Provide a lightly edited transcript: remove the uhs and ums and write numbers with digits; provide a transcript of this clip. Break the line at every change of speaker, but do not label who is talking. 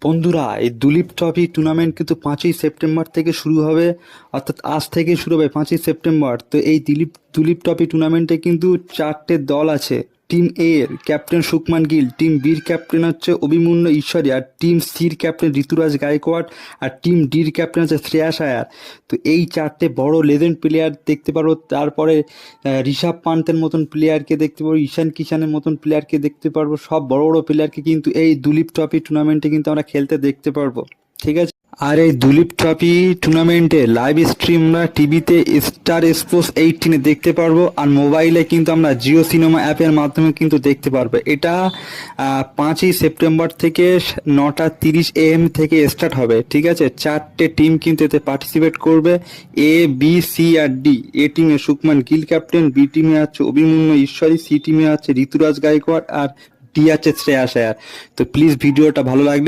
বন্ধুরা, এই Duleep trophy tournament কিন্তু 5ই সেপ্টেম্বর থেকে শুরু হবে, অর্থাৎ আজ থেকে শুরু হবে 5ই সেপ্টেম্বর। তো এই দুলীপ ট্রফি টুর্নামেন্টে কিন্তু 4টে দল আছে। টিম এ এর ক্যাপ্টেন শুভমান গিল, টিম বির ক্যাপ্টেন হচ্ছে অভিমন্যু ঈশ্বরী, আর টিম সির ক্যাপ্টেন ঋতুরাজ গায়কোয়াড়, আর টিম ডির ক্যাপ্টেন হচ্ছে শ্রেয়াস আয়ার। তো এই 4টে বড় লেজেন্ড প্লেয়ার দেখতে পারবো। তারপরে ঋষভ পান্তের মতন প্লেয়ারকে দেখতে পারবো, ঈশান কিষানের মতন প্লেয়ারকে দেখতে পারবো। সব বড় বড় প্লেয়ারকে কিন্তু এই দুলীপ ট্রফি টুর্নামেন্টে কিন্তু আমরা খেলতে দেখতে পারবো। ঠিক আছে। আর এই দুলীপ ট্রফি টুর্নামেন্টে লাইভ স্ট্রিম আমরা টিভিতে স্টার স্পোর্টস 18-এ দেখতে পারবো, আর মোবাইলে কিন্তু আমরা জিও সিনেমা অ্যাপের মাধ্যমে কিন্তু দেখতে পারবো। এটা 5ই সেপ্টেম্বর থেকে 9:30 AM থেকে স্টার্ট হবে। ঠিক আছে। 4টে টিম কিন্তু এতে পার্টিসিপেট করবে, A B C R D. এ টিমে শুভমান গিল ক্যাপ্টেন, বি টিমে আছে অভিমন্যু ঈশ্বরী, সি টিমে আছে ঋতুরাজ গায়কোয়াড়, আর ডি আছে শ্রেয়াস আয়ার। তো প্লিজ ভিডিওটা ভালো লাগলে